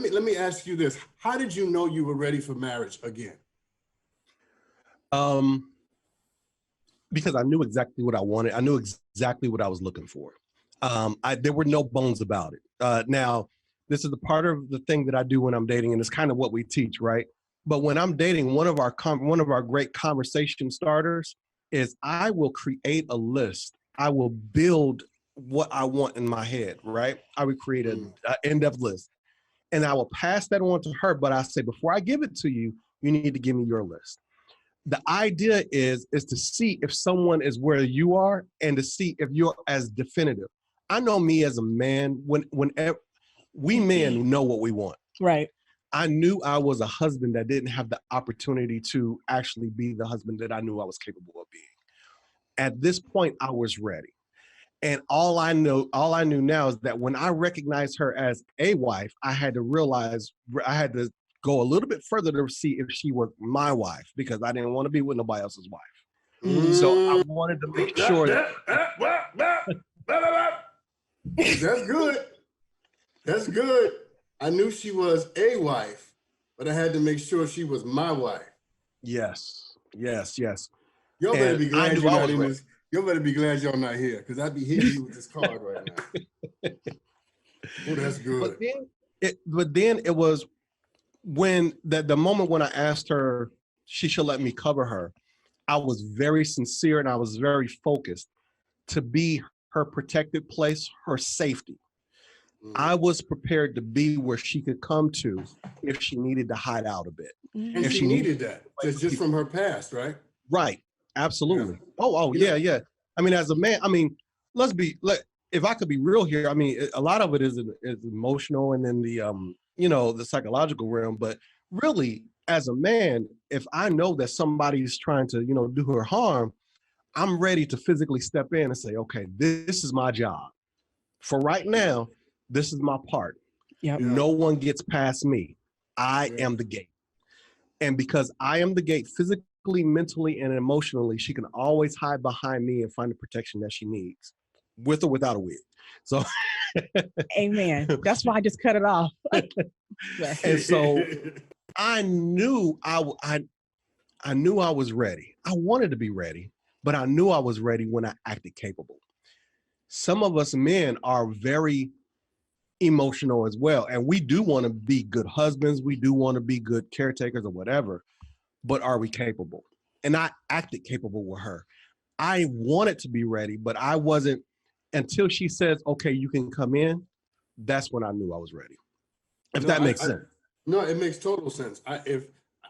let me ask you this. How did you know you were ready for marriage again? Because I knew exactly what I wanted. I knew exactly what I was looking for. There were no bones about it. Now, this is the part of the thing that I do when I'm dating, and it's kind of what we teach, right? But when I'm dating, one of our great conversation starters is I will create a list. I will build what I want in my head, right? I would create an in-depth list, and I will pass that on to her. But I say, before I give it to you, you need to give me your list. The idea is to see if someone is where you are and to see if you're as definitive. I know me as a man, whenever we men know what we want. Right. I knew I was a husband that didn't have the opportunity to actually be the husband that I knew I was capable of being. At this point, I was ready. And all I knew now is that when I recognized her as a wife, I had to realize I had to go a little bit further to see if she was my wife, because I didn't want to be with nobody else's wife. So I wanted to make sure That's good. That's good. I knew she was a wife, but I had to make sure she was my wife. Yes. Y'all better be glad you're not in this. Y'all better be glad y'all not here, because I'd be hitting you with this card right now. Oh, that's good. But then it was when the moment when I asked her she should let me cover her, I was very sincere and I was very focused to be her protected place, her safety. I was prepared to be where she could come to if she needed to hide out a bit. And she needed that, just from her past, right? Right. Absolutely. Yeah. Yeah. I mean, as a man, I mean, if I could be real here, I mean, a lot of it is emotional and then the psychological realm. But really, as a man, if I know that somebody's trying to, do her harm, I'm ready to physically step in and say, okay, this is my job. For right now, this is my part. Yep. No one gets past me. I am the gate. And because I am the gate physically, mentally, and emotionally, she can always hide behind me and find the protection that she needs, with or without a wig. So, amen. That's why I just cut it off. And so I knew I knew I was ready. I wanted to be ready, but I knew I was ready when I acted capable. Some of us men are very emotional as well, and we do want to be good husbands. We do want to be good caretakers or whatever, but are we capable? And I acted capable with her. I wanted to be ready, but I wasn't until she says, okay, you can come in. That's when I knew I was ready. If that makes sense. No, it makes total sense. I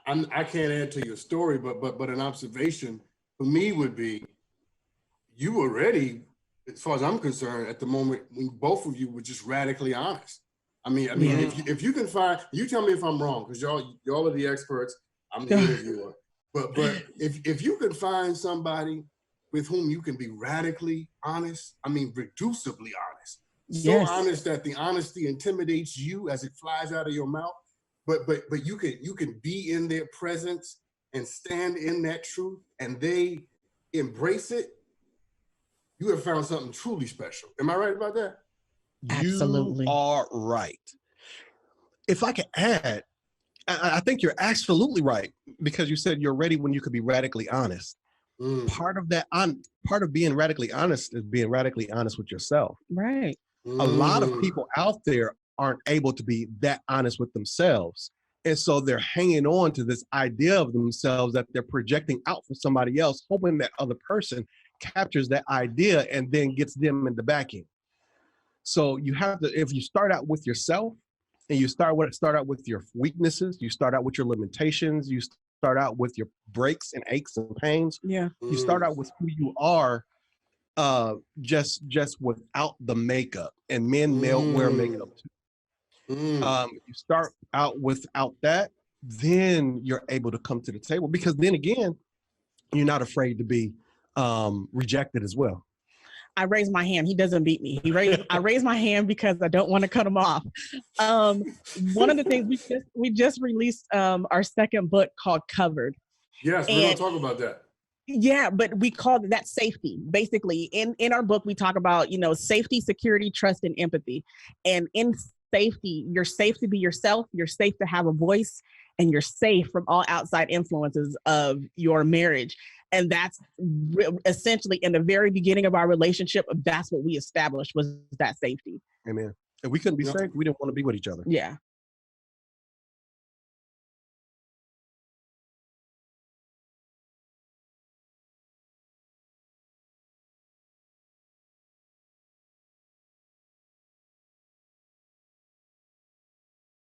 can't add to your story, but an observation for me would be, you were ready, as far as I'm concerned, at the moment when both of you were just radically honest. I mean, if you can find, you tell me if I'm wrong, because y'all are the experts. I'm the interviewer. But if you can find somebody with whom you can be radically honest, I mean, reducibly honest, so honest that the honesty intimidates you as it flies out of your mouth, but you can be in their presence and stand in that truth, and they embrace it. You have found something truly special. Am I right about that? Absolutely. You are right. If I can add, I think you're absolutely right, because you said you're ready when you could be radically honest. Part of being radically honest is being radically honest with yourself. Right. A lot of people out there aren't able to be that honest with themselves. And so they're hanging on to this idea of themselves that they're projecting out for somebody else, hoping that other person captures that idea and then gets them in the back end. So you have to, if you start out with yourself and you start out with your weaknesses, you start out with your limitations, you start out with your breaks and aches and pains. Yeah. You start out with who you are, just without the makeup, and men wear makeup too. You start out without that, then you're able to come to the table, because then again, you're not afraid to be rejected as well. I raised my hand. He doesn't beat me. I raised my hand because I don't want to cut him off. One of the things we just released our second book called Covered. Yes, we're gonna talk about that. Yeah, but we called that safety. Basically, in our book, we talk about, safety, security, trust, and empathy. And in safety. You're safe to be yourself. You're safe to have a voice, and you're safe from all outside influences of your marriage. And that's essentially in the very beginning of our relationship. That's what we established, was that safety. Amen. If we couldn't be safe, we didn't want to be with each other. Yeah.